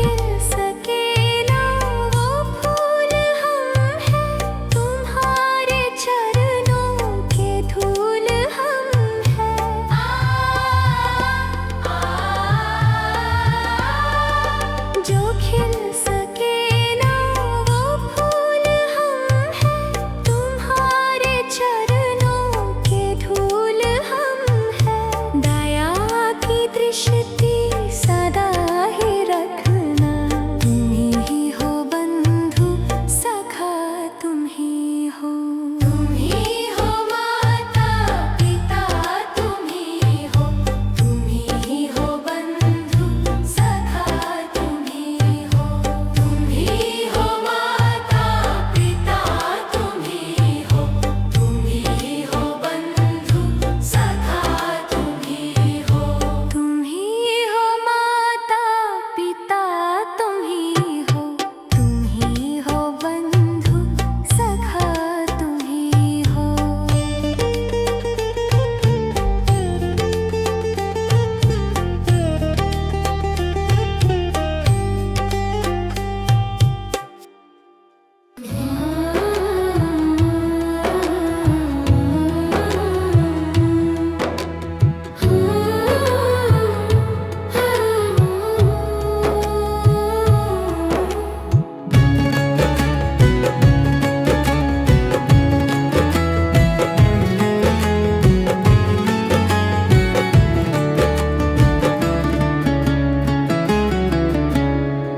खिल सके ना वो फूल हम हैं, तुम्हारे चरणों के धूल हम हैं। जो खिल सके ना वो फूल हम हैं, तुम्हारे चरणों के धूल हम हैं। दया की दृष्टि सदा ही रखना, तुम ही हो बंधु सखा, तुम ही हो माता पिता, तुम ही हो बंधु सखा, तुम ही हो माता पिता, तुम ही हो बंधु सखा, तुम ही हो माता पिता, तुम ही हो बंधु सखा, तुम ही हो।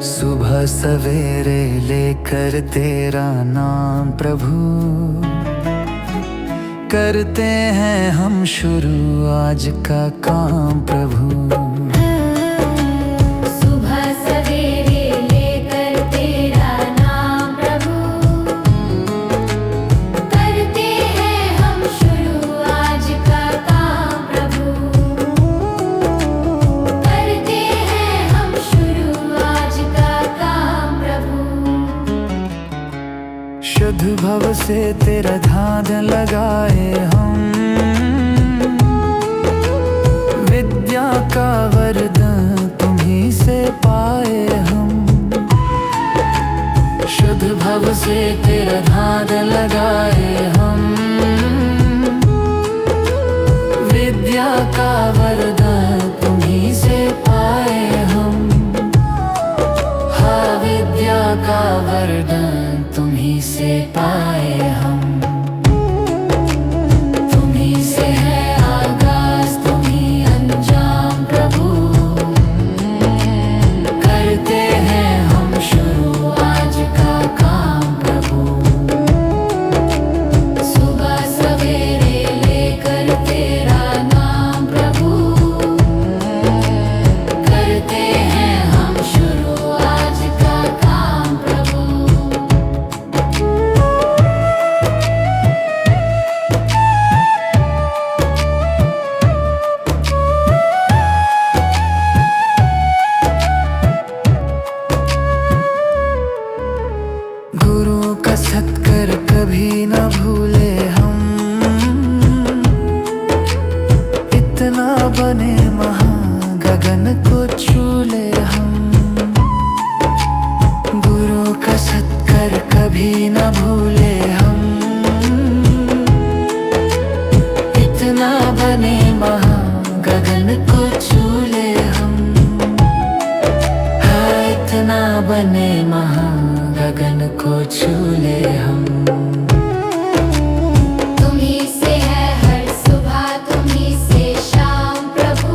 सुबह सवेरे लेकर तेरा नाम प्रभु, करते हैं हम शुरू आज का काम प्रभु। सुबह सवेरे लेकर तेरा नाम प्रभु, करते हैं हम शुरू आज का काम प्रभु, करते हैं हम शुरू आज का काम प्रभु। शुद्ध भव से तेरा ध्यान लगाए हम, विद्या का वरदान तुम्ही से पाए हम। शुद्ध भव से तेरा ध्यान लगाए हम, विद्या का वरदान तुम्ही से पाए हम। हाँ, विद्या का वरदान तुम्ही से पाए हम। तुम्ही से है आगाज, तुम्ही अंजाम प्रभु, करते हैं हम शुरू आज का काम प्रभु। सुबह सवेरे लेकर तेरा नाम प्रभु, करते हैं हम शुरू आज का काम प्रभु। गुरु का सत्कर कभी न भूले हम, इतना बने महान गगन को छूले हम। गुरु का सत्कर कभी न भूले हम, इतना बने महान गगन को छूले हम। हाँ, इतना बने महान गगन को छूले हम। तुम्ही से है हर सुबह, तुम्ही से शाम प्रभु,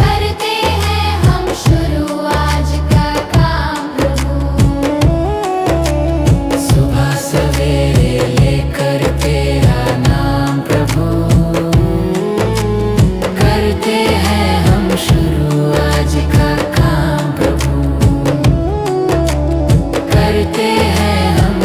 करते हैं हम शुरू आज का काम प्रभु। सुबह सवेरे लेकर तेरा नाम प्रभु, करते हैं हम शुरू आज का काम प्रभु, करते हैं हम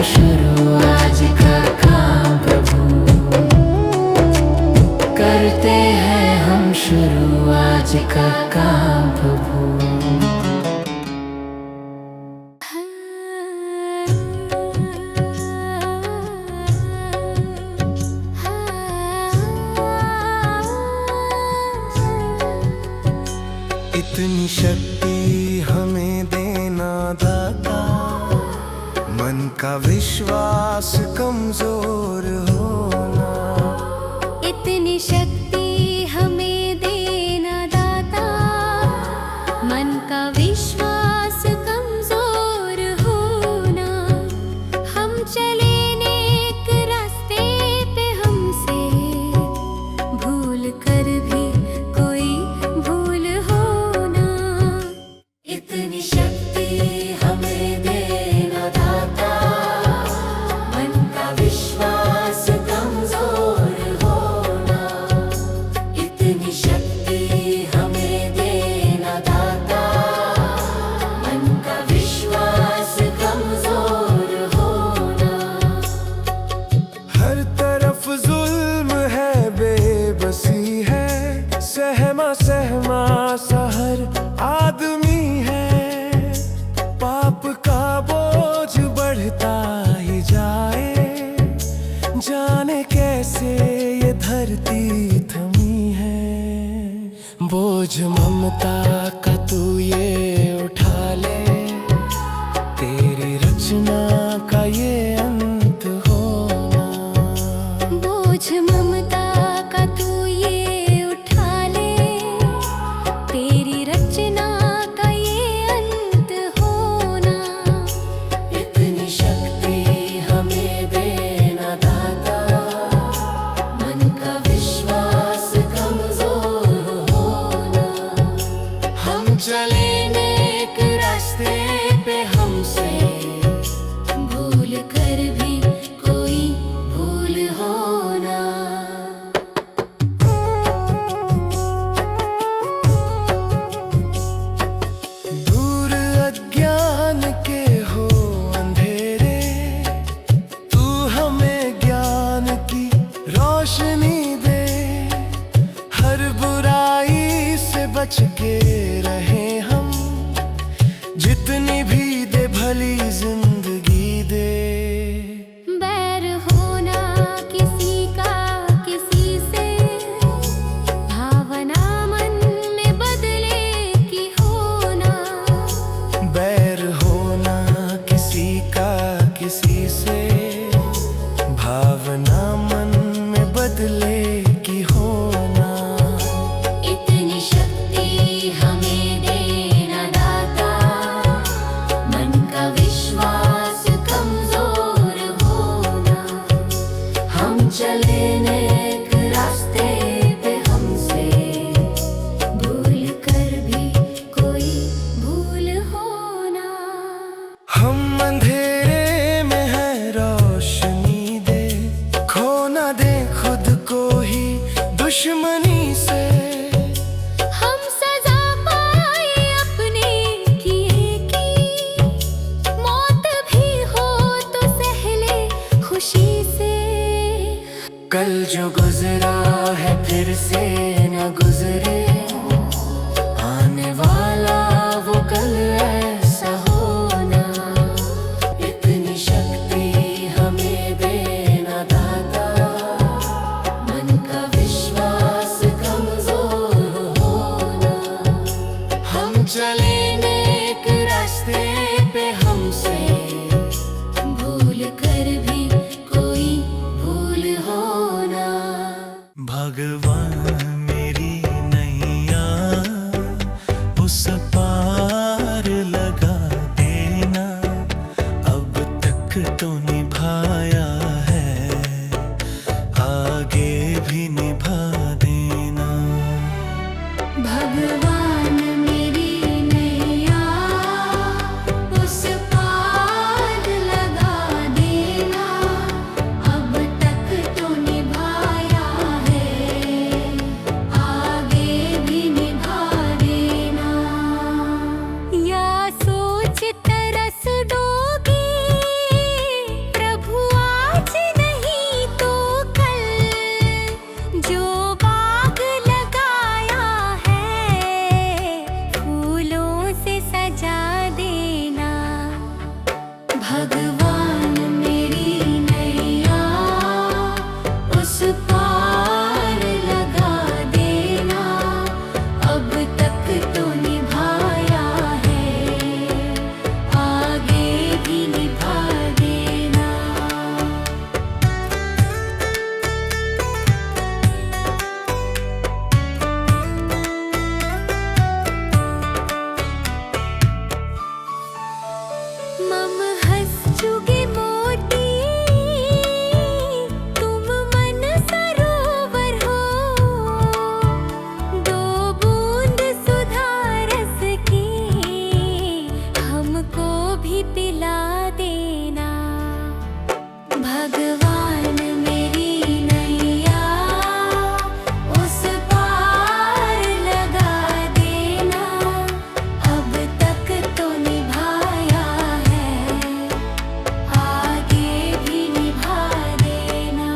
का विश्वास कमजोर होना। इतनी शक्ति हमें देना दाता, मन का विश्वास कमजोर होना। हम चले नेक रास्ते पे, हमसे भूल कर भी कोई भूल होना। इतनी शक्ति हमें देना दाता, मन का विश्वास कमजोर होना। इतनी शक्ति हमें देना दाता, मन का विश्वास कमजोर होना। हर तरफ जुल्म है, बेबसी है, सहमा सहमा सा हर आदमी है। पाप का बोझ बढ़ता ही जाए, जाने कैसे ये धरती थमी है। बोझ ममता का तू ये उठा ले, तेरी रचना का ये अंत होना। बोझ ममता का तू ये उठा ले, तेरी रचना का ये अंत होना। इतनी शक्ति हमें देना दाता, मन का विश्वास कमजोर होना। हम चले नेक रास्ते पे, हमसे भूल कर भी कोई भूल होना। दूर अज्ञान के हो अंधेरे, तू हमें ज्ञान की रोशनी दे। हर बुराई से बच के रहे हम, जितनी भी दे भली जिंदगी दे। बैर होना किसी का किसी से, भावना मन में बदले की होना। बैर होना किसी का किसी से, भावना मन में बदले की होना। इतनी शक्ति हमें देना दाता, मन का विश्वास कमजोर होना। हम चले नेक रास्ते पे, हमसे भूल कर भी कोई भूल होना। हम अंधेरे में है, रोशनी दे। खो ना दे खुद को ही दुश्मनी से। हम सजा पाए अपने किए की, मौत भी हो तो सहले खुशी से। कल जो गुजरा है फिर से न गुजरे, आने वाला वो कल ऐसा होना। इतनी शक्ति हमें देना दाता, मन का विश्वास कमजोर होना। हम चले नेक रास्ते पे, हमसे भूल कर भी कोई भूल होना। भगवान मेरी नैया उस पार लगा देना। अब तक तो निभाया है, आगे भी निभा देना। भगवान मेरी नैया उस पार लगा देना। अब तक तो निभाया है, आगे भी निभा देना। या सोच तरस डोगे प्रभु आज नहीं तो कल, जो बाग लगाया है फूलों से सजा देना। भगवान मेरी नैया उस पार लगा देना। अब तक तो निभाया है, आगे भी निभा देना। मम हंस चुगे मोती तुम मन सरोवर हो दो बूंद सुधा रस की हमको भी पिला देना भगवान मेरी नैया उस पार लगा देना अब तक तो निभाया है आगे भी निभा देना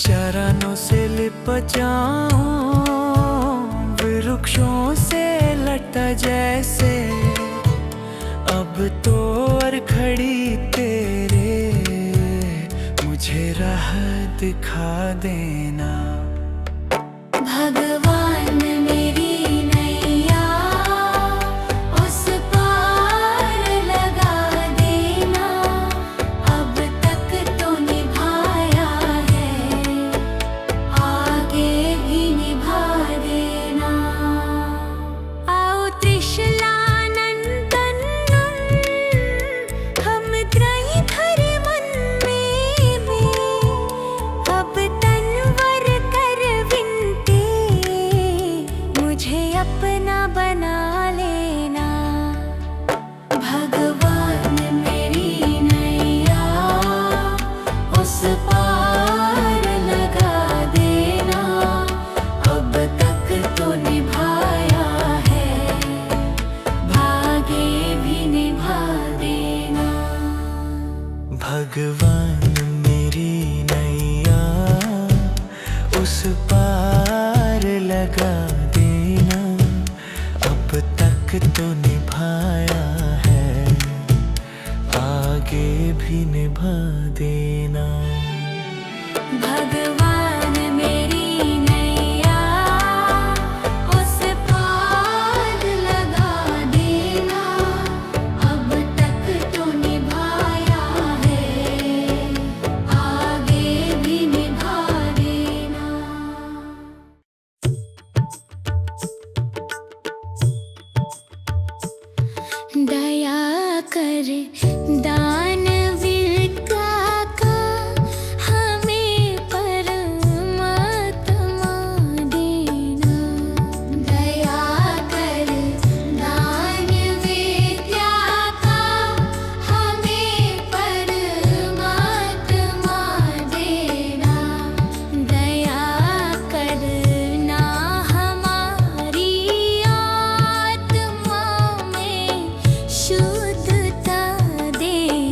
चरणों से लिप जाऊं वृक्षों से लटा जैसे अब तो और खड़ी तेरे मुझे राह दिखा देना भगवान मेरी नैया उस पार लगा देना अब तक तो निभाया है आगे भी निभा देना आओ त्रिशलानंदन हम त्रयी धरे मन में अब तनवर कर विनती मुझे अपना बना लेना भगवान मेरी नैया उस पार लगा देना अब तक तो निभाया है भागे भी निभा देना भगवान मेरी नैया उस पार लगा देना अब तक तो निभाया है आगे भी निभा देना भगवान मेरी नैया उस पार लगा देना अब तक तो निभाया है आगे भी निभा देना दया कर दानवीर का हमें परमात्मा देना दया कर दानवीर का हमें परमात्मा देना दया करना हमारी आत्मा में शुद्धता देना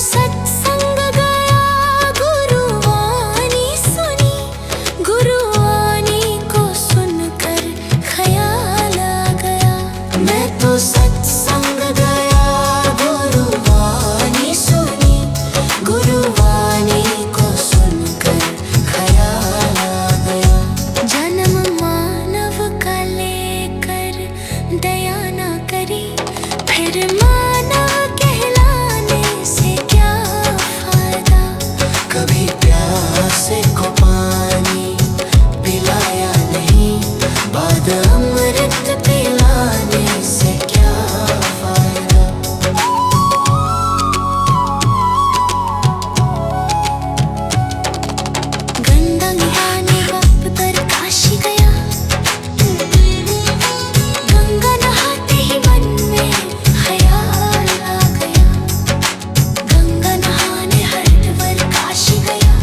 सत्संग गया, गुरुवाणी सुनी, गुरुवाणी को सुनकर ख्याल आ गया। मैं तो सत्संग गया, गुरुवाणी सुनी, गुरुवाणी को सुनकर ख्याल आ गया। जन्म मानव का लेकर दया न करी, फिर मानव कहलाने से क्या फायदा। कभी प्यासे को पानी पिलाया नहीं, बाद अमृत पिलाने से क्या फायदा। गंगा नहाने वक्त पर काशी गया, गंगा नहाते ही मन में ख्याल आ गया। गंगा नहाने हरिद्वार काशी गया,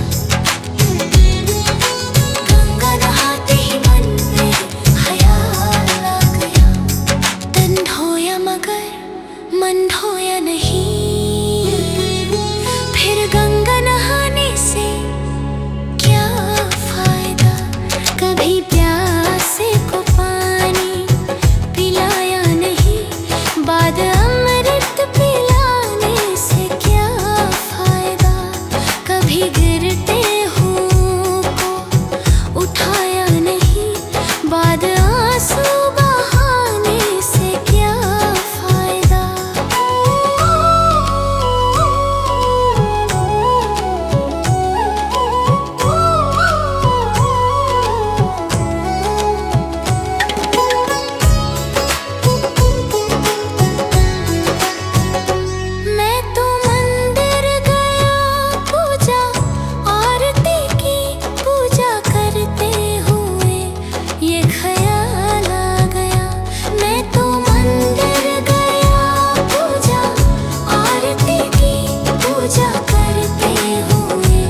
गंगा नहाते ही मन में ख्याल आ गया। तन धोया मगर मन धोया नहीं, फिर गंगा नहाने से क्या फायदा। कभी प्यासे को पानी पिलाया नहीं, बाद अमृत पिलाने से क्या फायदा। कभी गिरते हुओं को उठाया नहीं, बाद आंसू बहाने से क्या फायदा। मैं तो मंदिर गया, पूजा आरती की, पूजा करते हुए ये ख्याल आ गया। मैं तो मंदिर गया, पूजा आरती की, पूजा करते हुए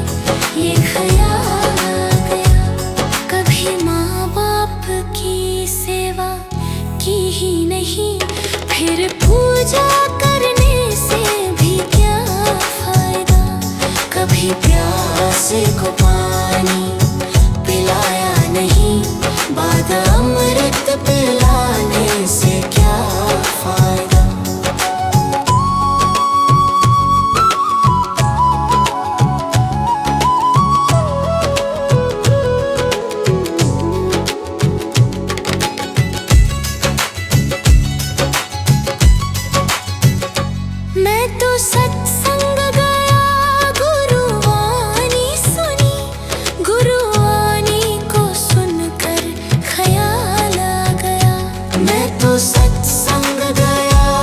ये ख्याल आ गया। कभी माँ बाप की सेवा की ही नहीं, फिर पूजा करने से भी क्या फायदा। कभी प्यासे को पानी पिलाया नहीं, बाद अमृत पिलाने से क्या फायदा। मैं तो सत्संग गया, गुरुवाणी सुनी, गुरुवाणी को सुनकर ख्याल आ गया। मैं तो सत्संग गया,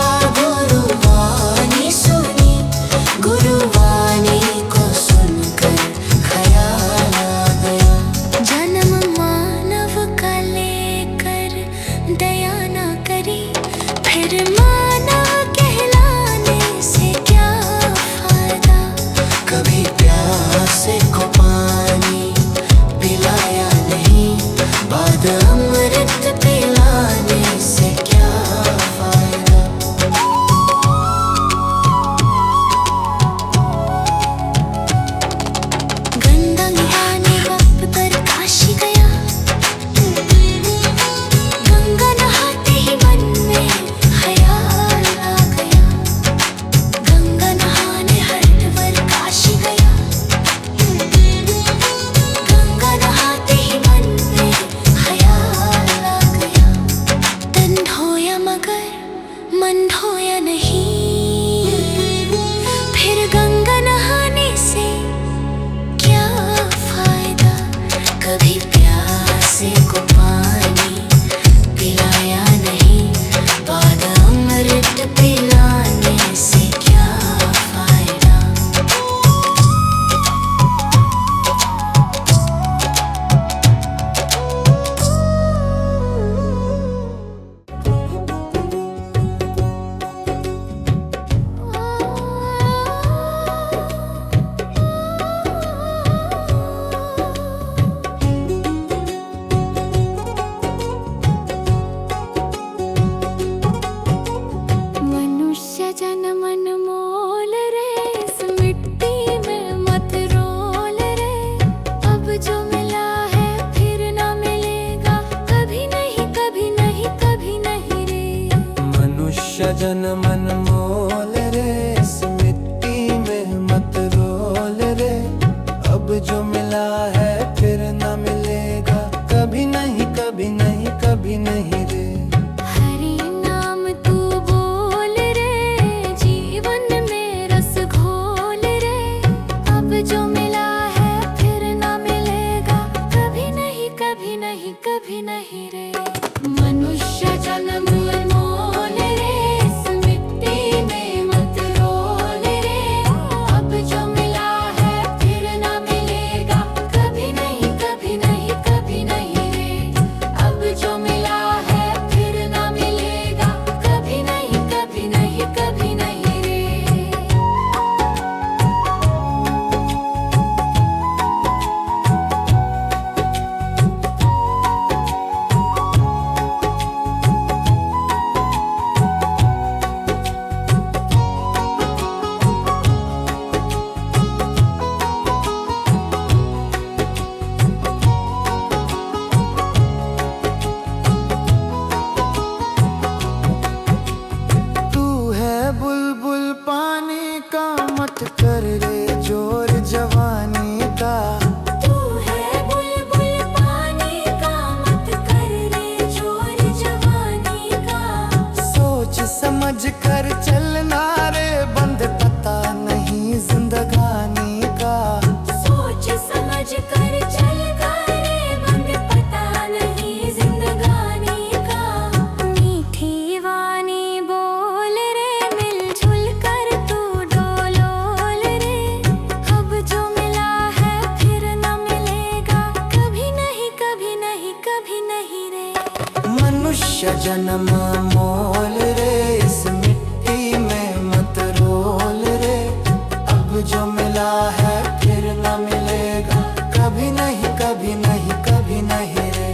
मिला है फिर न मिलेगा, कभी नहीं कभी नहीं कभी नहीं रे।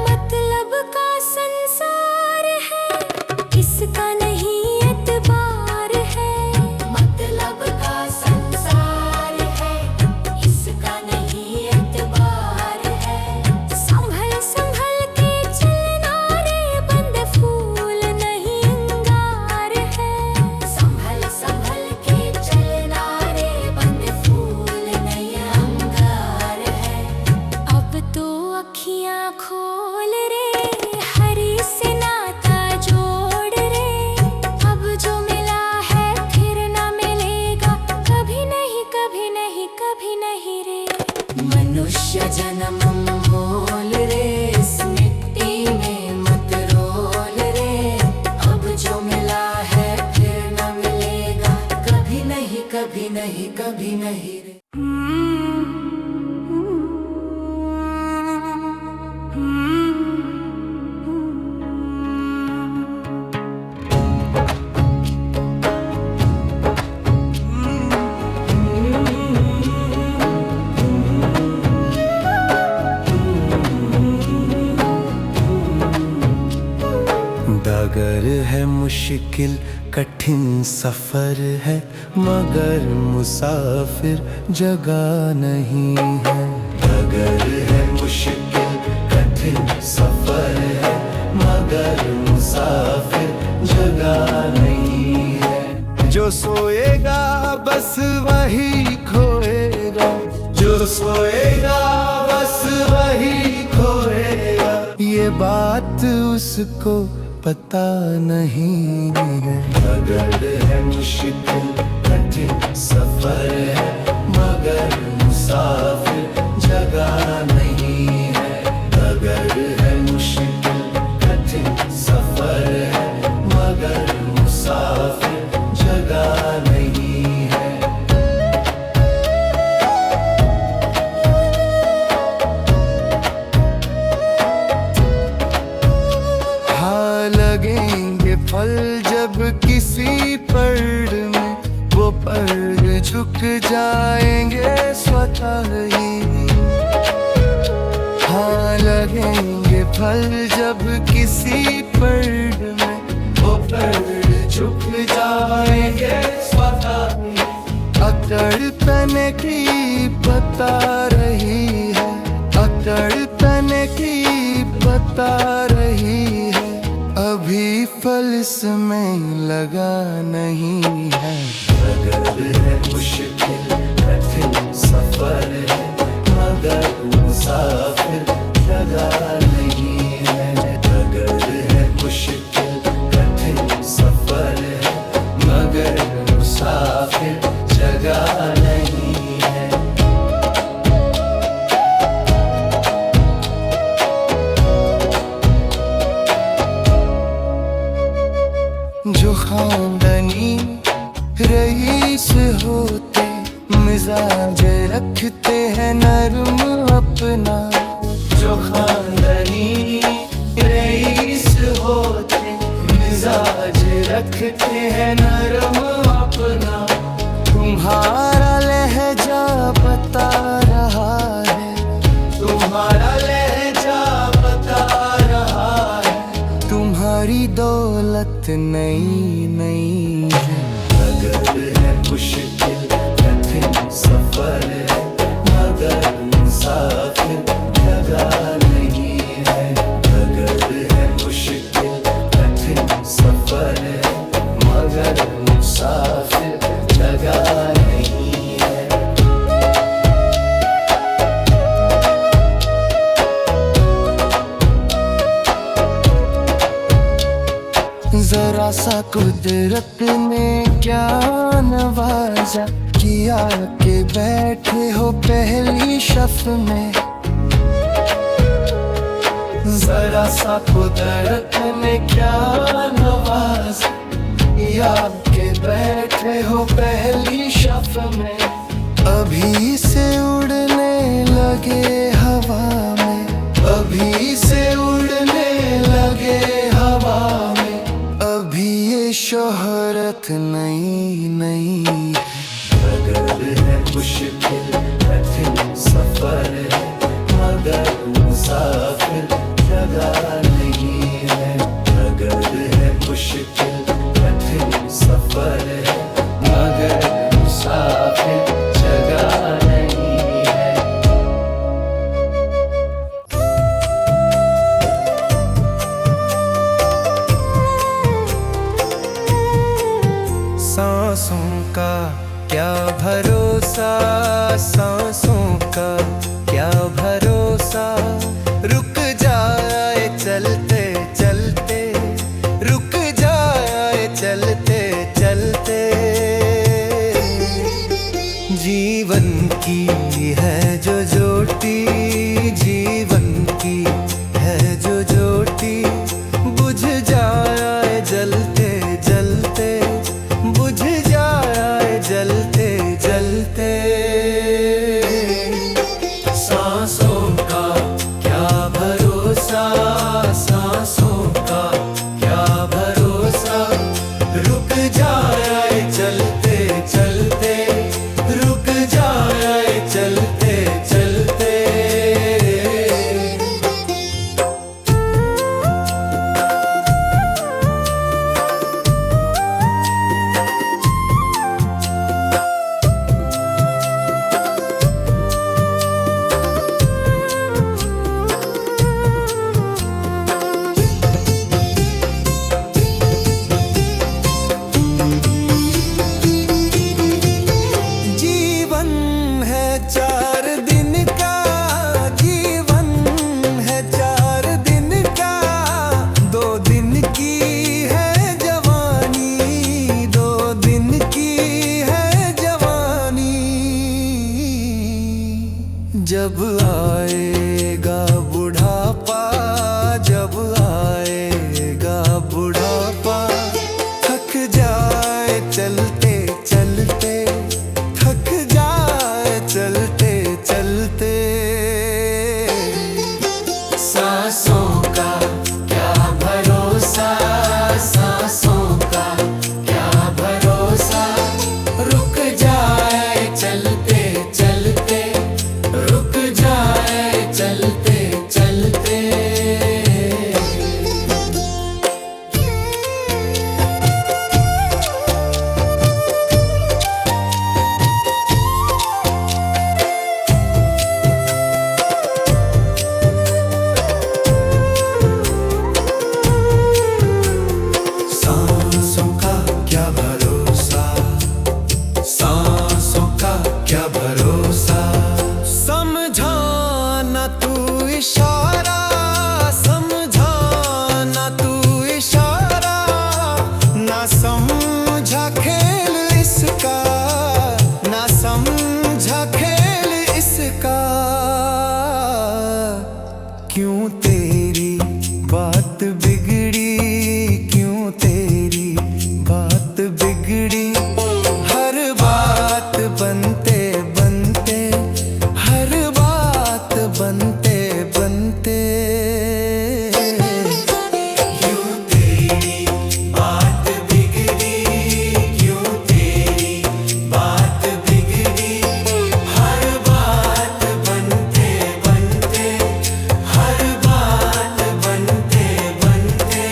मतलब का संसार है, इसका नहीं एतबार है। मतलब का संसार है, इसका नहीं एतबार है। संभल संभल के चलना रे, बंद फूल नहीं अंगार है। संभल संभल के चलना रे, बंद फूल नहीं अंगार है। अब तो अखियां खोल रे, हरी से नाता जोड़ रे। अब जो मिला है फिर ना मिलेगा, कभी नहीं कभी नहीं कभी नहीं रे। मनुष्य जन्म मोल रे, इस मिट्टी में मत रोल रे। अब जो मिला है फिर ना मिलेगा, कभी नहीं कभी नहीं कभी नहीं रे। डगर है मुश्किल कठिन सफर है, मगर मुसाफिर जगह नहीं है। डगर है मुश्किल कठिन सफर है, मगर मुसाफिर जगह नहीं है। जो सोएगा बस वही खोएगा, जो सोएगा बस वही खोएगा। ये बात उसको पता नहीं है। डगर है मुश्किल कठिन सफर है, मगर मुसाफिर जगह नहीं है। डगर है मुश्किल कठिन सफर है, मगर मुसाफिर जगह नहीं है। लगेंगे फल जब किसी पेड़ में, वो पेड़ झुक जाएंगे स्वतः ही। हाँ लगेंगे फल जब किसी पेड़ में, वो पेड़ झुक जाएंगे स्वतः ही। अकड़ तने की बता रही है, अकड़ तने की बता रही है। अभी फल इसमें लगा नहीं है। डगर है मुश्किल कठिन सफर है, मगर मुसाफिर जगह नहीं है। डगर है मुश्किल कठिन सफर है, मगर मुसाफिर जगह नहीं है। जो खानदानी रईस होते, मिजाज रखते हैं नरम अपना। जो खानदानी रईस होते, मिजाज रखते हैं नरम अपना। तुम्हारा लहजा बता रहा है, तुम्हारा लहजा बता रहा है। तुम्हारी दौलत नई नई है। डगर है मुश्किल कठिन सफर है, मगर मुसाफिर जगह नहीं है। डगर है मुश्किल कठिन सफर है, मगर मुसाफिर जगह नहीं है। जरा सा कुदरत ने क्या नवाजा, किया के बैठे हो पहली शफ में। जरा सा कुदरत ने क्या नवाजा, किया के बैठे हो पहली शफ में। अभी से है जो ज्योति जीवन की, है जो ज्योति बुझ जाए जलते जलते, बुझ जाए जलते जलते। सांसों का क्या भरोसा, सांसों का क्या भरोसा, रुक जाए चलते चलते, रुक जाए चलते चलते। जब आएगा बुढ़ापा, जब आएगा बुढ़ापा, थक जाए चलते चलते, थक जाए चलते चलते। सांसों का क्या भरोसा, सांसों का क्या भरोसा, रुक जाए चलते चलते, रुक जाए चलते चलते। सांसों का क्या भरोसा, सांसों का क्या भरोसा, समझाना तू इशारा, समझाना तू इशारा, ना समझा खेल इसका, ना समझा खेल इसका। क्यों तेरी बात बिगड़ी, क्यों तेरी बात बिगड़ी, हर बात बनते बनते, हर बात बनते बनते। क्यों तेरी बात बिगड़ी, क्यों तेरी बात बिगड़ी, हर बात बनते बनते, हर बात बनते बनते।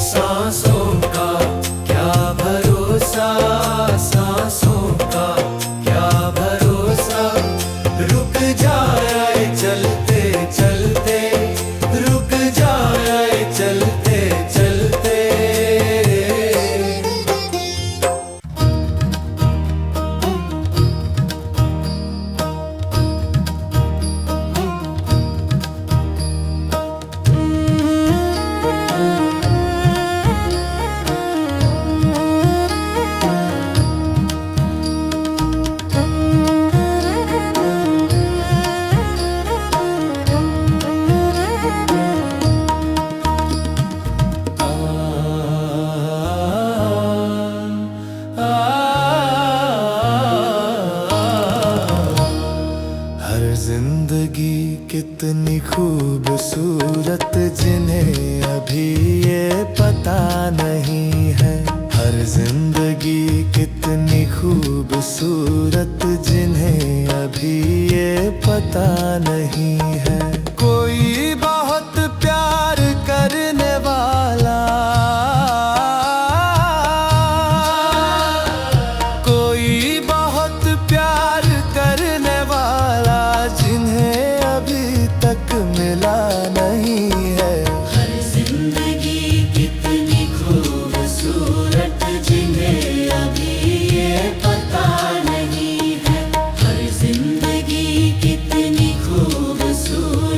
सांसों का क्या भरोसा, सांसों का क्या भरोसा, रुक जाए चलते चलते, रुक जाए चलते चलते। हर जिंदगी कितनी खूबसूरत जिन्हें अभी ये पता नहीं है, हर जिंदगी कितनी खूबसूरत जिन्हें अभी ये पता नहीं है। कोई बहुत प्यार करने वाला, कोई बहुत प्यार करने वाला जिन्हें अभी तक मिला नहीं है। हर जिंदगी कितनी खूबसूरत जिन्हें अभी ये पता नहीं है, हर जिंदगी कितनी खूबसूरत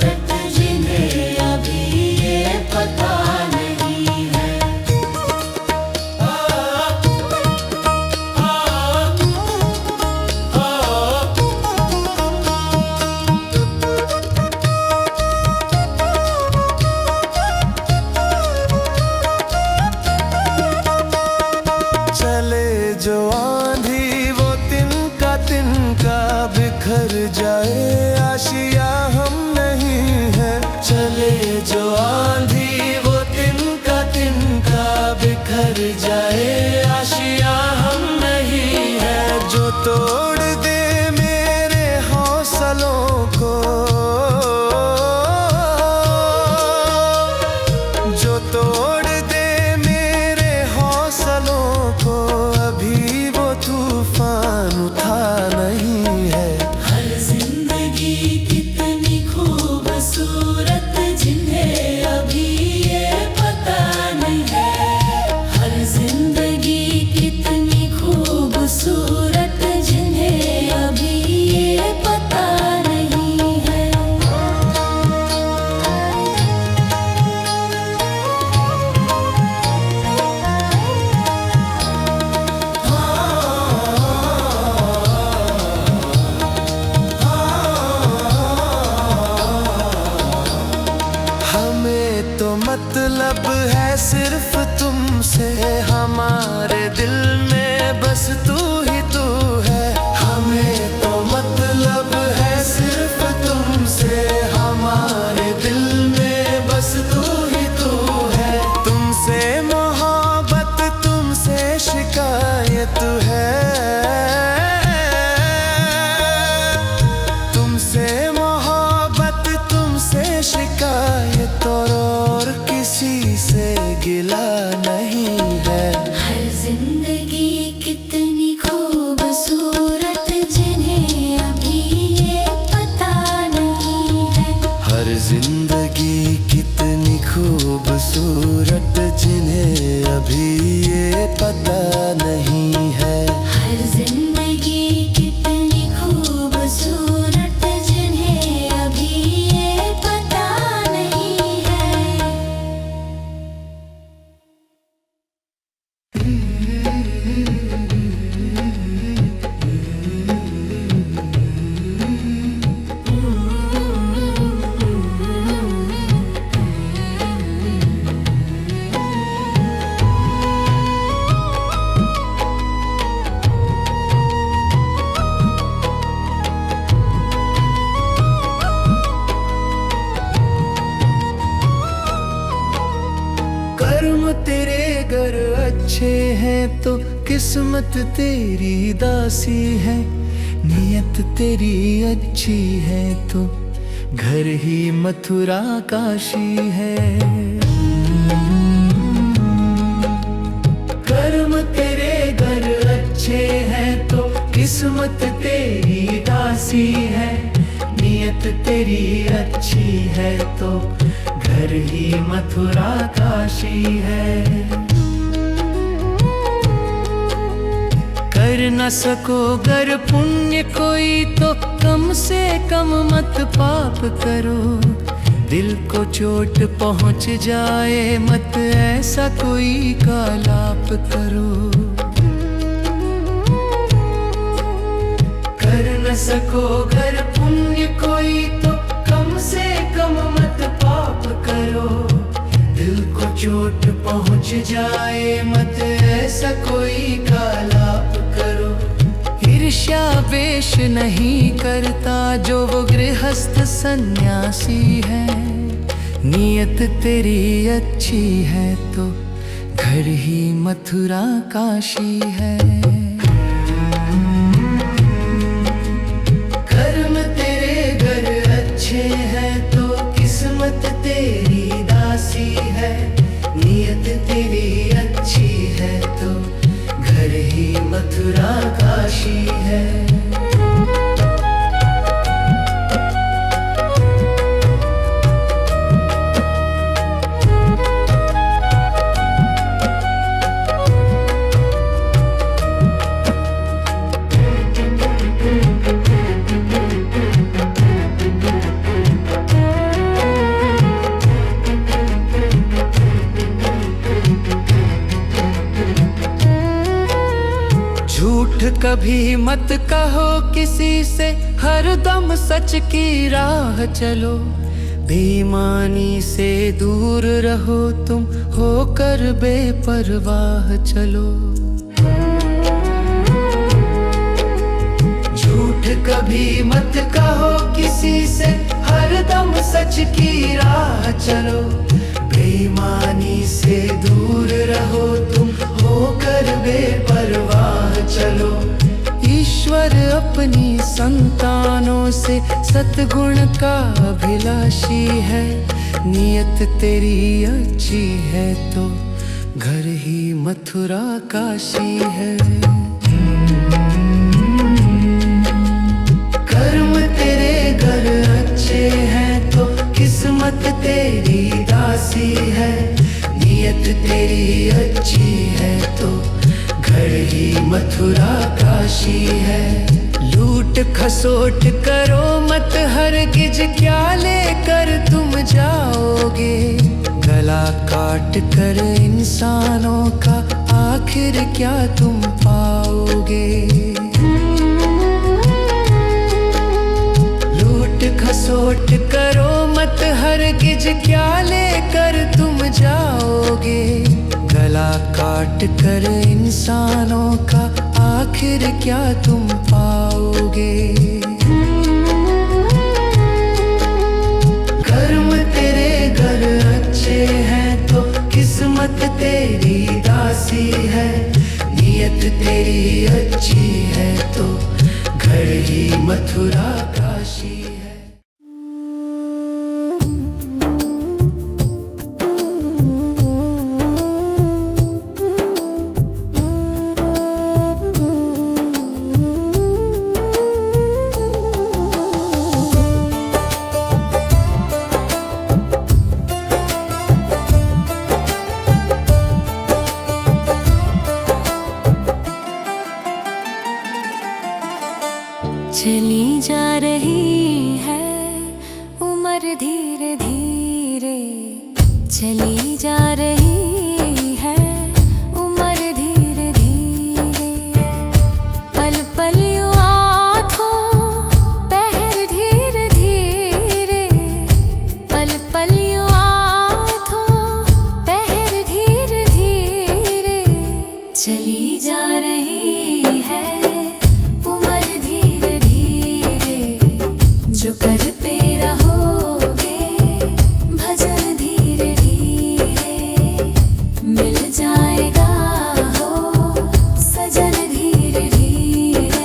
बिखर जाए आशिया हम नहीं है। चले जो आंधी वो तिनका तिनका बिखर जाए आशिया हम नहीं है। जो तोड़ दे मेरे हौसलों को, जो तोड़ दे मेरे हौसलों को, अभी वो तूफान उठा नहीं है। हर जिंदगी कितनी खूबसूरत जिन्हें अभी ये पता नहीं है। हर जिंदगी कितनी खूबसूरत जिन्हें अभी ये पता नहीं है। हमें तो मतलब है सिर्फ तुमसे, हमारे दिल में बस तू ही तू है। हमें तो मतलब है सिर्फ तुमसे, हमारे दिल में बस तू ही तू है। तुमसे मोहब्बत तुमसे शिकायत है, तुमसे मोहब्बत तुमसे शिकायत, और किसी से गिला नहीं है। हर जिंदगी कितनी खूबसूरत जिन्हें अभी ये पता नहीं है। हर जिंदगी कितनी खूबसूरत जिन्हें अभी ये पता नहीं है। हर जिंदगी कितनी खूबसूरत जिन्हें अभी ये पता नहीं है। कर्म तेरे घर अच्छे हैं तो किस्मत तेरी दासी है। नियत तेरी अच्छी है तो घर ही मथुरा काशी है। कर्म तेरे घर अच्छे हैं तो किस्मत तेरी दासी है। नियत तेरी अच्छी है तो घर ही मथुरा काशी है। कर न सको गर पुण्य कोई तो कम से कम मत पाप करो। दिल को चोट पहुंच जाए मत ऐसा कोई कालाप करो। कर न सको गर पुण्य कोई तो कम से कम मत पाप करो। दिल को चोट पहुंच जाए मत ऐसा कोई कालाप करो। ईर्ष्या वेश नहीं करता जो वो गृहस्थ सन्यासी है। नियत तेरी अच्छी है तो घर ही मथुरा काशी है। कर्म तेरे घर अच्छे हैं तो किस्मत तेरी दासी है। नियत तेरी अच्छी है तो घर ही मथुरा काशी है। झूठ कभी मत कहो किसी से, हर दम सच की राह चलो। बेईमानी से दूर रहो तुम, होकर बेपरवाह चलो। झूठ कभी मत कहो किसी से, हरदम सच की राह चलो। बेईमानी से दूर रहो तुम, होकर बेपरवाह चलो। ईश्वर अपनी संतानों से सतगुण का अभिलाषी है। नियत तेरी अच्छी है तो घर ही मथुरा काशी है। कर्म तेरे घर अच्छे हैं तो किस्मत तेरी दासी है। नियत तेरी अच्छी है तो घर ही मथुरा काशी है। लूट खसोट करो मत हरगिज, क्या लेकर तुम जाओगे। गला काट कर इंसानों का आखिर क्या तुम पाओगे। लूट खसोट करो मत हरगिज, क्या लेकर तुम जाओगे। गला काट कर इंसानों का आखिर क्या तुम पाओगे। कर्म तेरे घर अच्छे हैं तो किस्मत तेरी दासी है। नियत तेरी अच्छी है तो घर ही मथुरा काशी है। चली जा रही है उम्र धीरे धीरे, चली जा रही है उम्र धीरे धीरे। पल पल यूं आँखों पहर धीरे धीरे, पल पल यूं आँखों पहर धीरे धीरे। चली जा रही है जो करते रहोगे भजन धीरे धीरे, मिल जाएगा हो सजन धीरे धीरे।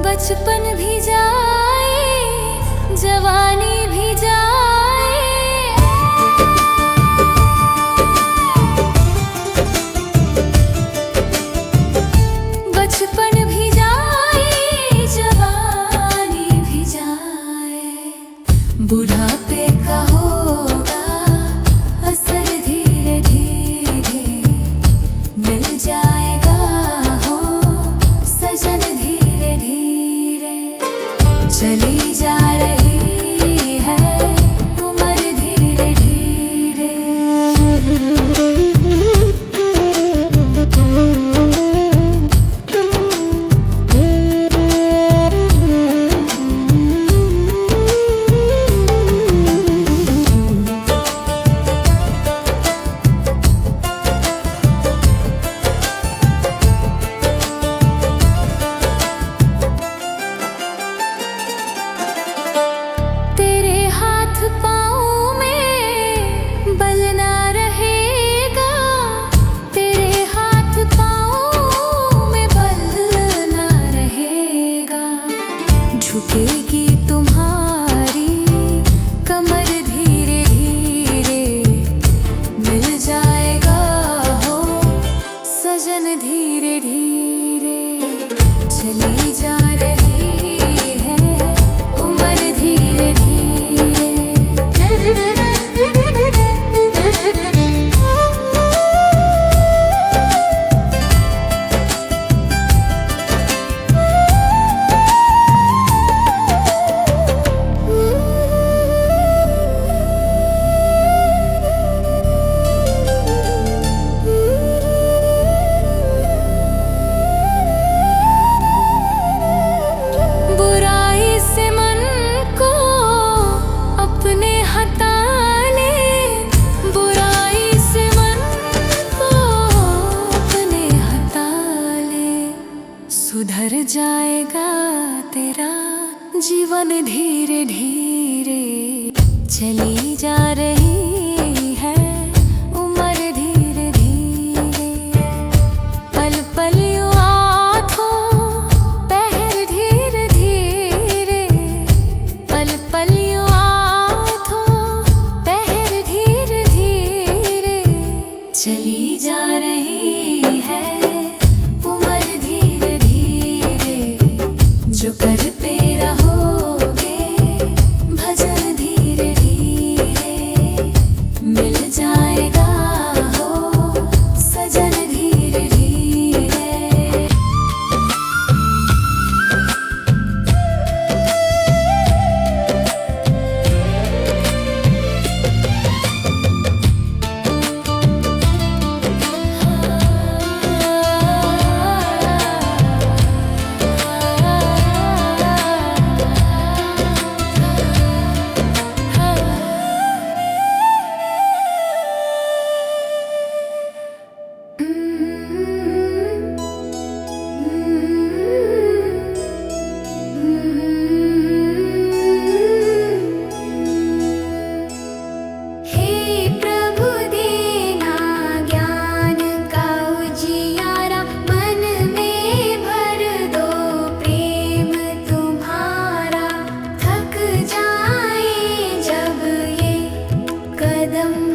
बचपन भी जाए जवानी भी जाए, बचपन भी जाए जवानी भी जाए। बुढ़ापे का होगा असर धीरे धीरे, मिल जाएगा हो सजन धीरे धीरे। चली जा रही है उम्र धीरे धीरे। भर जाएगा तेरा जीवन धीरे धीरे। चली जा रही है उम्र धीरे धीरे, पल पल यूं आँखों पहर धीरे धीरे, पल पल यूं आँखों पहर धीरे धीरे। चली जा रही है उम्र धीरे धीरे, जो करते रहोगे भजन धीरे धीरे, मिल जाएगा हो सजन धीरे धीरे।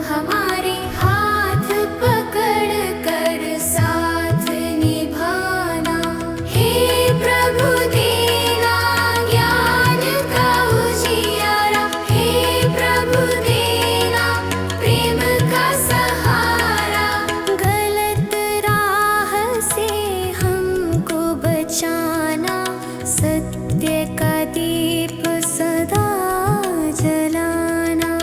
हमारे हाथ पकड़ कर साथ निभाना। हे प्रभु देना ज्ञान का उजियारा, हे प्रभु देना प्रेम का सहारा। गलत राह से हमको बचाना, सत्य का दीप सदा जलाना।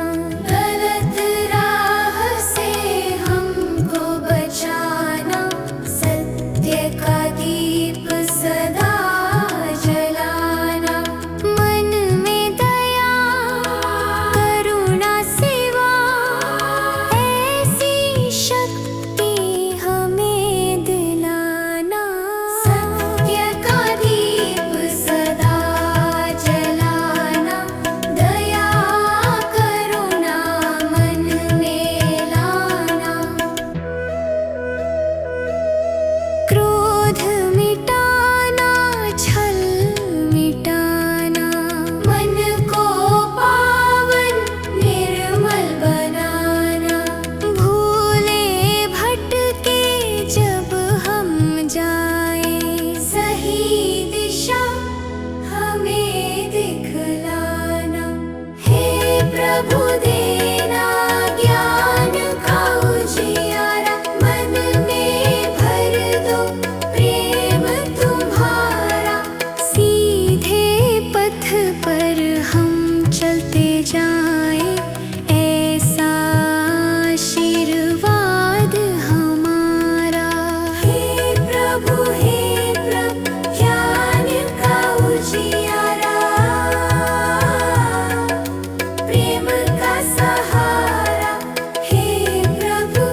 प्रभु देना ज्ञान का उजियारा, मन में भर दो प्रेम तुम्हारा। सीधे पथ पर हम चलते जाएं, ऐसा आशीर्वाद हमारा। हे प्रभु ज्ञान का उजियारा, प्रेम का सहारा। हे प्रभु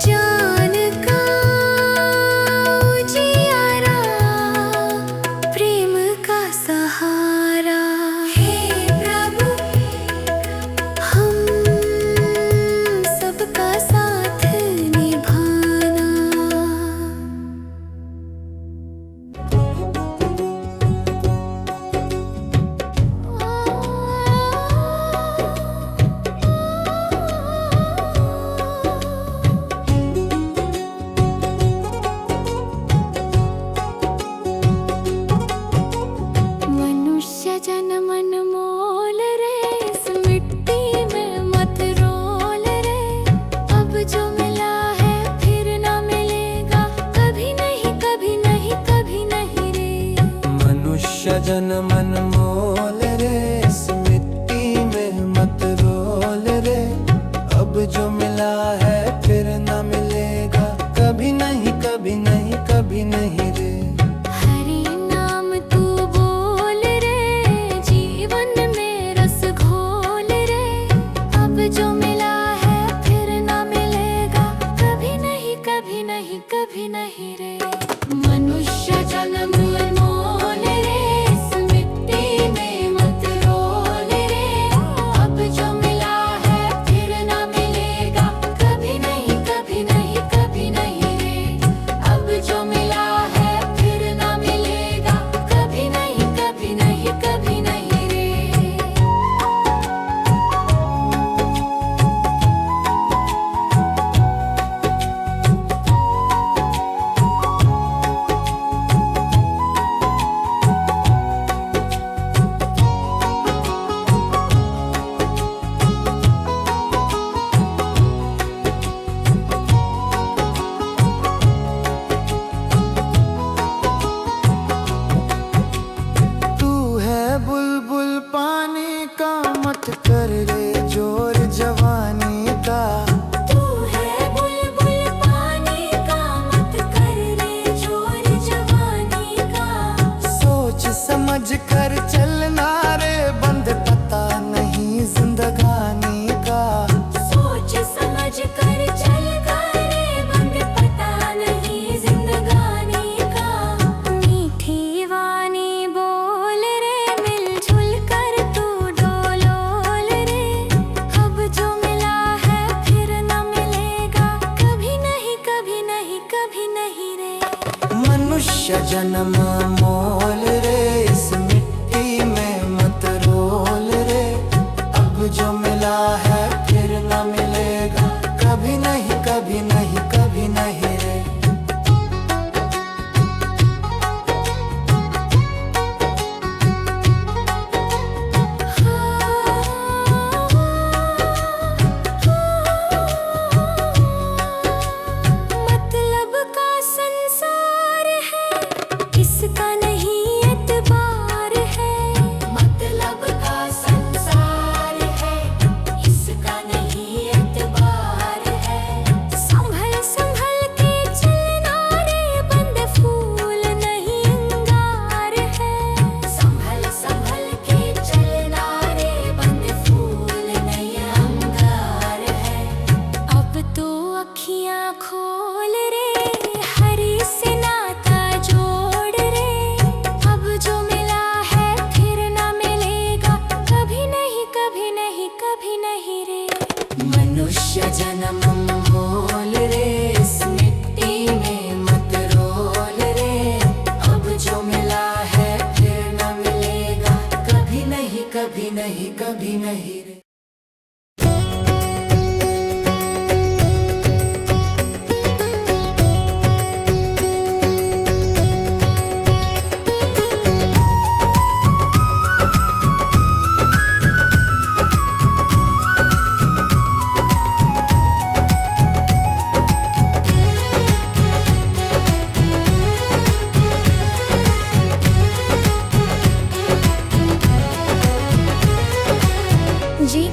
ज्ञान का उजियारा, प्रेम का सहारा। हे प्रभु हम सबका साथ निभाना। मनुष्य जन मन मोल रे, इस मिट्टी में मत रोल रे। अब जो मिला है फिर ना मिलेगा, कभी नहीं कभी नहीं कभी नहीं रे। मनुष्य जन मन मोल रे, इस मिट्टी में मत रोल रे। अब जो मिला है फिर ना मिलेगा, कभी नहीं कभी नहीं कभी नहीं रे। हरि नाम तू बोल रे, जीवन में रस घोल रे। अब जो मिला है फिर ना मिलेगा, कभी नहीं कभी नहीं मत कर रे जोर जवानी का। तू है बुलबुल पानी का, मत कर रे जोर जवानी का। सोच समझ कर चलना रे, बंद पता नहीं जिंदगानी का। सोच समझ कर चल रे, बंद पता नहीं जिंदगानी का। मीठी वाणी बोल रे, मिलजुल कर तू डोलोल रे। अब जो मिला है फिर न मिलेगा, कभी नहीं कभी नहीं कभी नहीं रे। मनुष्य जन्म मोल रे, इस मिट्टी में मत रोल रे। अब जो मिला है फिर न मिलेगा, कभी नहीं कभी नहीं कभी नहीं रे। मतलब का संसार है, इसका नहीं एतबार है। मतलब का संसार है, इसका नहीं एतबार है। संभल संभल के चलना रे, बंद फूल नहीं अंगार है। संभल संभल के चलना रे, बंद फूल नहीं अंगार है। अब तो अखियां खोल रे, हरी से नाता जोड़ रे। अब जो मिला है फिर ना मिलेगा, कभी नहीं कभी नहीं कभी नहीं रे। मनुष्य जन्म मोल रे, इस मिट्टी में मत रोल रे। अब जो मिला है फिर ना मिलेगा, कभी नहीं कभी नहीं कभी नहीं रे। जी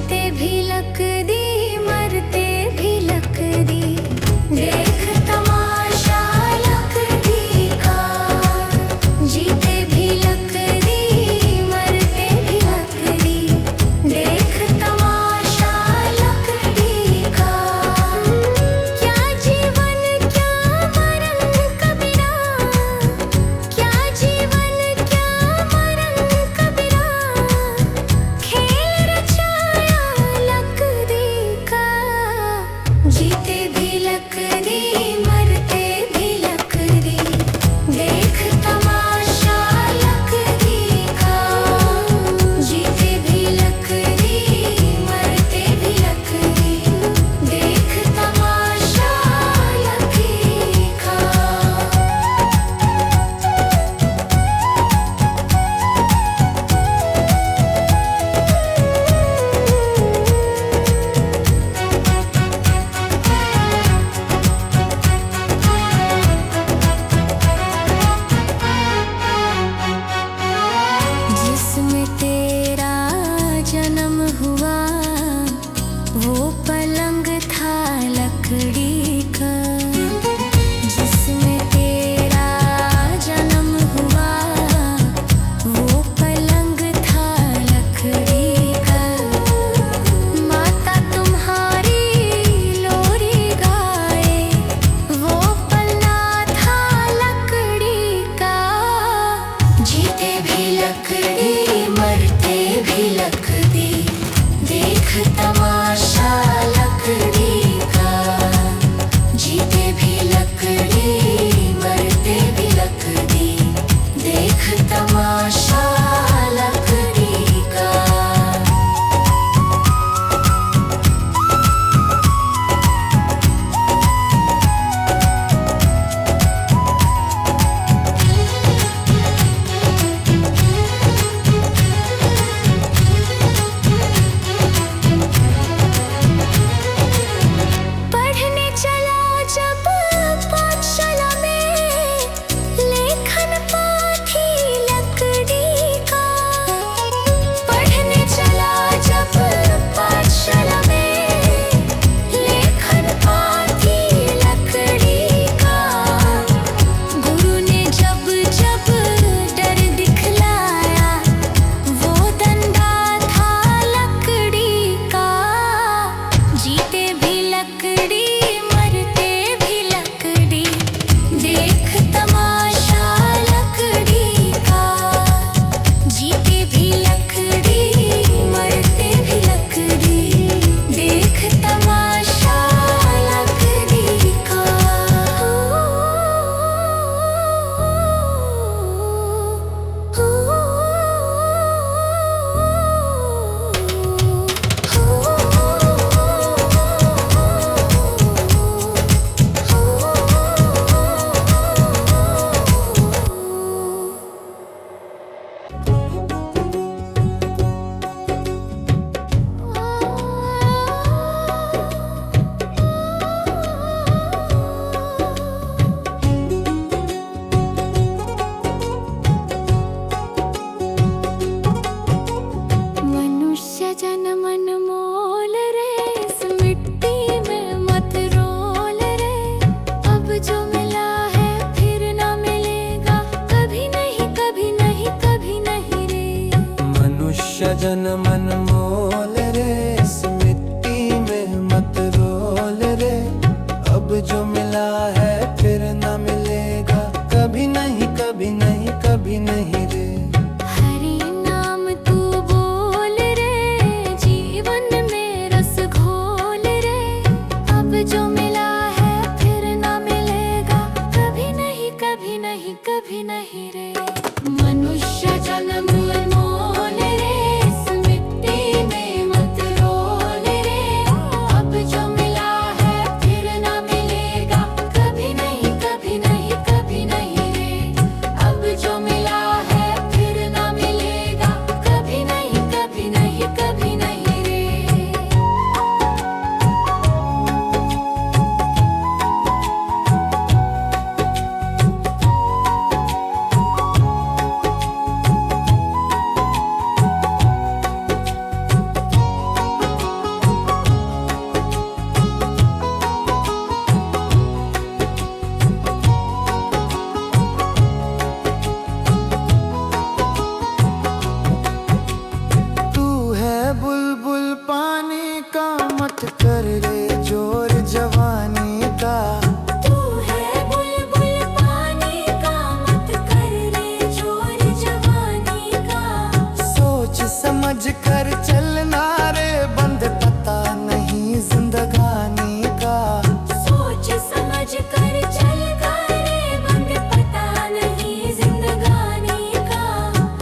मनुष्य जन्म अनमोल रे, इस मिट्टी में मत रोल रे। अब जो मिला है फिर ना मिलेगा, कभी नहीं कभी नहीं कभी नहीं रे। हरि नाम तू बोल रे, जीवन में रस घोल रे। अब जो मिला है फिर ना मिलेगा, कभी नहीं कभी नहीं कभी नहीं रे। मनुष्य जन्म अनमोल रे, इस मिट्टी में मत रोल रे। अब जो मिला है फिर ना मिलेगा, कभी नहीं कभी नहीं कभी नहीं रे। अब जो मिला है फिर ना मिलेगा, कभी नहीं कभी नहीं कभी नहीं रे। तू है बुलबुल पानी का, मत कर रे जोर जवानी का। तू है बुलबुल पानी का, मत कर रे जोर जवानी का। सोच समझ कर चलना रे, बंद पता नहीं जिंदगानी का। सोच समझ कर चल करे, बंद पता नहीं जिंदगानी का।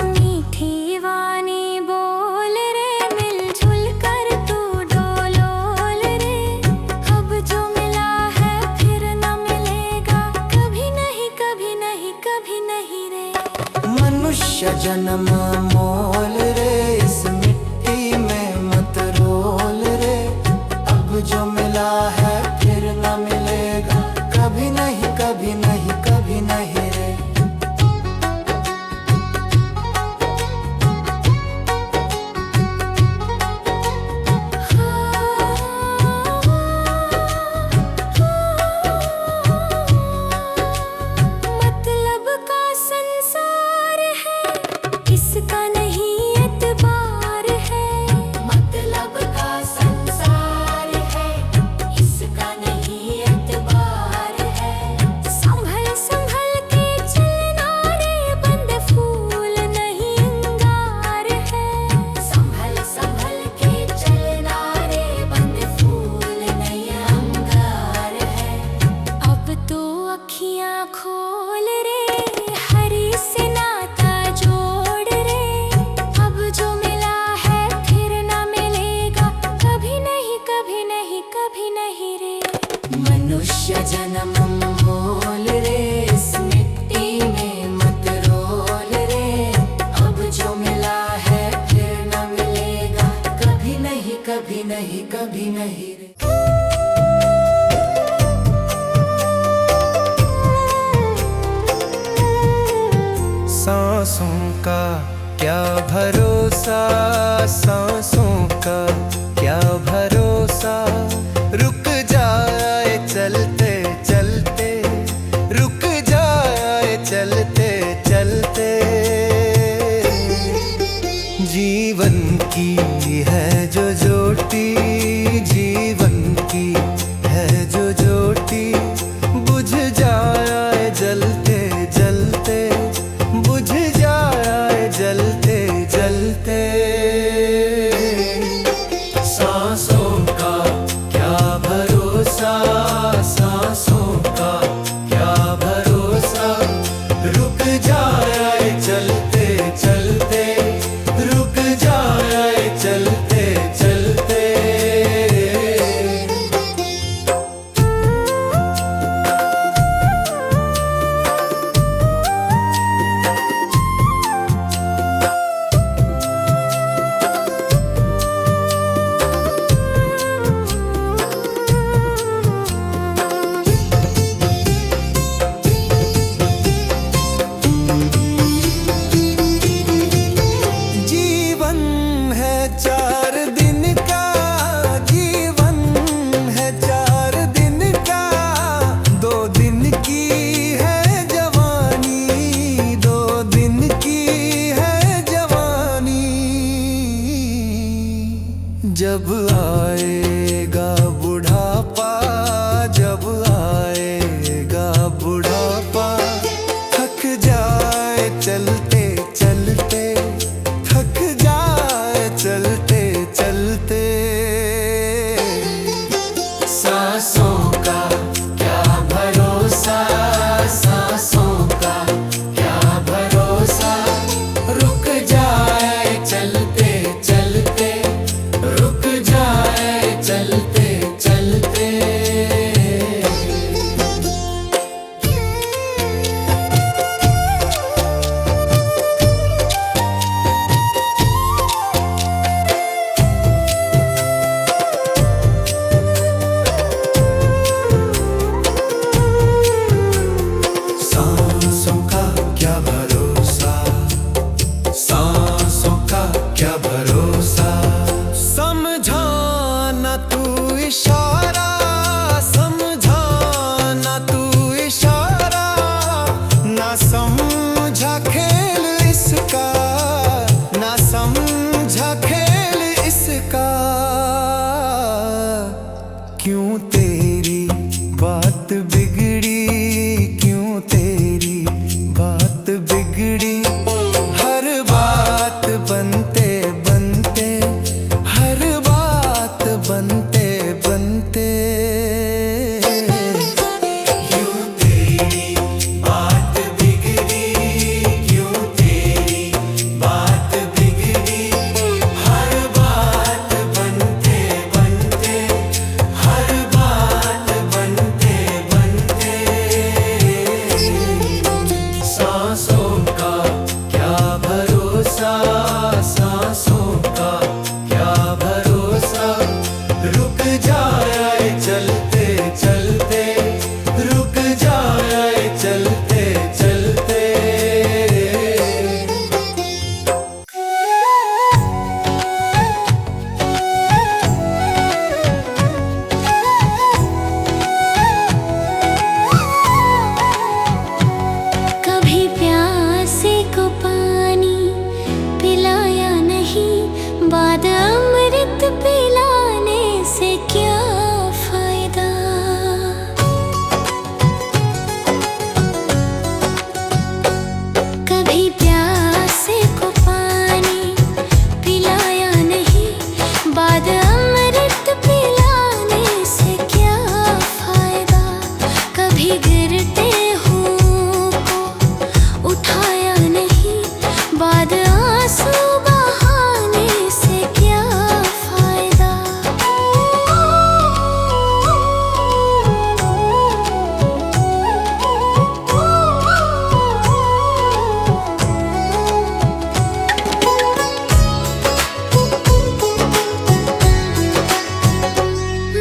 मीठी वाणी बोल रे, मिलजुल कर तू डोलोल रे। अब जो मिला है फिर ना मिलेगा, कभी नहीं कभी नहीं कभी नहीं रे। मनुष्य जन्म मोल रे, इस मिट्टी में मत रोल रे। अब जो मिला है फिर ना मिलेगा, कभी नहीं कभी नहीं कभी नहीं रे। मतलब का संसार है, इसका नहीं एतबार है। मतलब का संसार है, इसका नहीं एतबार है। संभल संभल के चलना रे, बंद फूल नहीं अंगार है। संभल संभल के चलना रे, बंद फूल नहीं अंगार है। अब तो अखियां खोल रे, हरि से नाता जोड़ रे। अब जो मिला है फिर ना मिलेगा, कभी नहीं कभी नहीं कभी नहीं रे। मनुष्य जन्म मोल रे, इस मिट्टी में मत रोल रे। अब जो मिला है फिर ना मिलेगा, कभी नहीं कभी नहीं कभी नहीं रे। सांसों का क्या भरोसा, सांसों का क्या भरोसा। रुक जाए चलते चलते, रुक जाए चलते चलते। जीवन की है जो ज्योति, जीवन की है जो ज्योति। बुझ जाए जलते जलते, बुझ जाए जलते जलते। सांसों का क्या भरोसा, सांसों का क्या भरोसा। रुक जाए चलते चलते, रुक जाए चलते चलते। जब आएगा बुढ़ापा, जब आएगा बुढ़ापा, थक जाए चलते चलते, थक जाए चलते चलते। सांसों का क्या भरोसा, सांसों का क्या भरोसा, रुक जाए चलते चलते, रुक जाए चलते चलते। सांसों का क्या भरोसा, सांसों का क्या भरोसा। समझाना तू इशारा, समझाना तू इशारा, ना समझा खेल इसका, ना समझा खेल इसका। क्यों तेरी बात बिगड़ी, क्यों तेरी बात बिगड़ी, हर बात बनते बनते, हर बात बनते बनते। क्यों तेरी बात बिगड़ी, क्यों तेरी बात बिगड़ी, हर बात बनते बनते, हर बात बनते बनते। सांसों का क्या भरोसा, सांसों का क्या भरोसा, रुक जाए चलते चलते, रुक जाए चलते चलते। कभी प्यासे को पानी पिलाया नहीं, बाद अमृत पिलाने से क्या फायदा। कभी प्यासे को पानी पिलाया नहीं, बाद अमृत पिलाने से क्या फायदा। कभी गिरते हुओं को उठाया नहीं, बाद आंसू बहाने से क्या फायदा।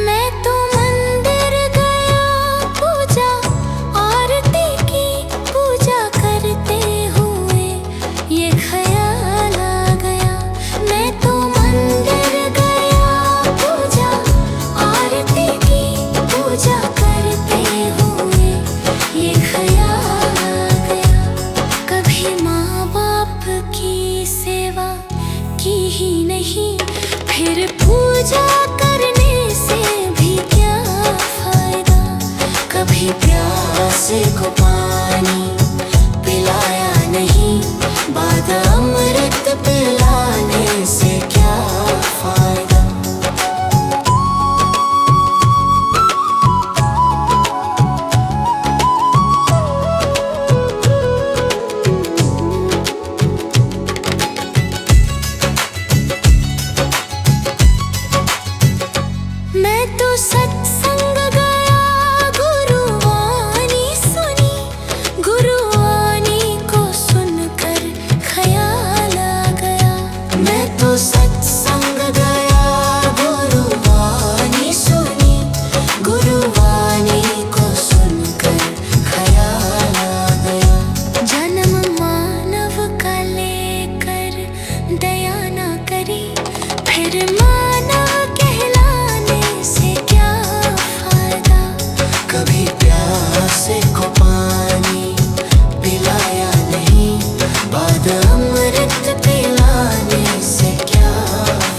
मैं तो मंदिर गया, पूजा आरती की, पूजा करते हुए ये ख्याल आ गया। मैं तो मंदिर गया, पूजा आरती की, पूजा करते हुए ये ख्याल आ गया। कभी माँ बाप की सेवा की ही नहीं, फिर पूजा करने से भी क्या फायदा। कभी प्यासे को पानी पिलाया नहीं, बाद अमृत पिलाने से क्या फायदा। मैं तो सत्संग गया, गुरुवाणी सुनी, गुरुवाणी को सुनकर ख्याल आ गया। मैं तो सत्संग गया, गुरुवाणी सुनी, गुरुवाणी को सुनकर ख्याल आ गया। जन्म मानव का लेकर दया ना करी, फिर मानव कहलाने से क्या फायदा। कभी प्यासे को पानी पिलाया नहीं, बाद अमृत पिलाने से क्या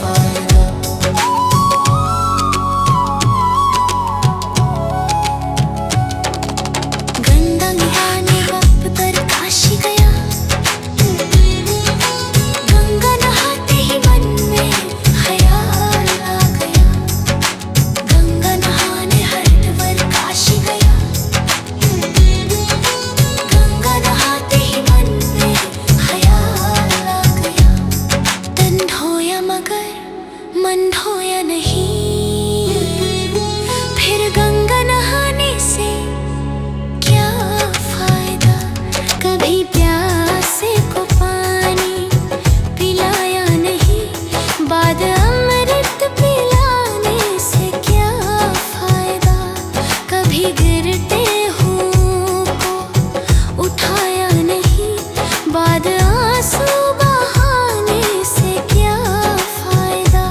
फायदा। अगर मन हो या नहीं, फिर गंगा नहाने से क्या फायदा। कभी प्यासे को पानी पिलाया नहीं, बाद अमृत पिलाने से क्या फायदा। कभी गिरते हुओं को उठाया नहीं, बाद आंसू बहाने से क्या फायदा।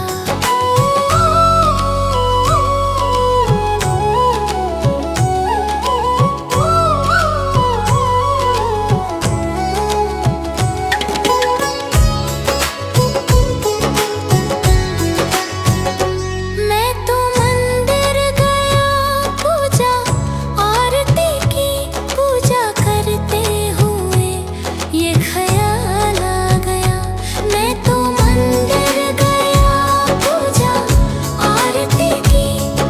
मैं तो मंदिर गया, पूजा आरती की, पूजा करते हुए ये ख्याल आ गया। मैं तो मंदिर गया, पूजा आरती की,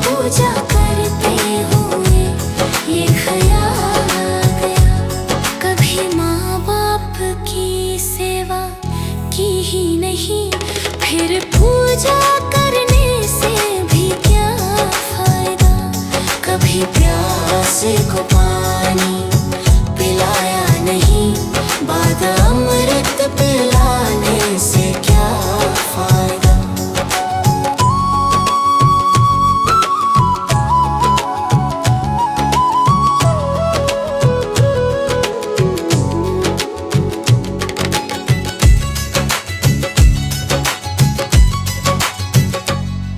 पूजा करते हुए ये ख्याल आ गया। कभी माँ बाप की सेवा की ही नहीं, फिर पूजा करने से भी क्या फायदा। कभी प्यासे को पानी पिलाया नहीं, बाद अमृत पिलाने से क्या फायदा।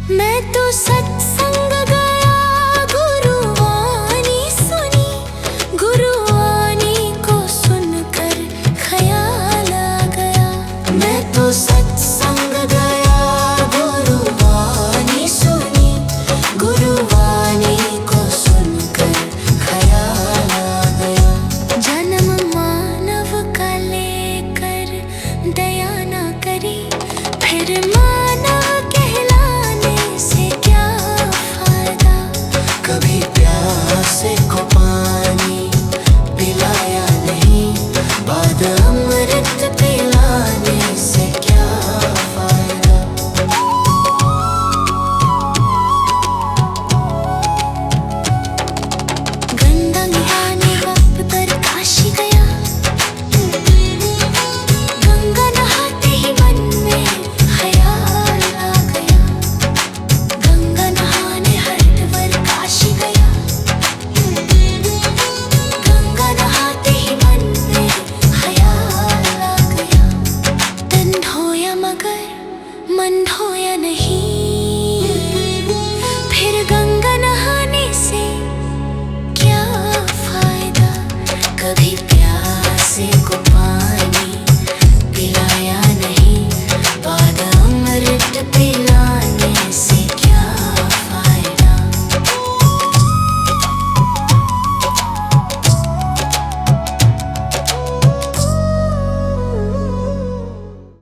मैं तो सत्संग गया, गुरुवाणी सुनी, गुरुवाणी को सुनकर ख्याल आ गया। मैं तो सत्संग गया, गुरुवाणी सुनी, गुरुवाणी को सुनकर ख्याल आ गया। जन्म मानव का लेकर दया ना करी, फिर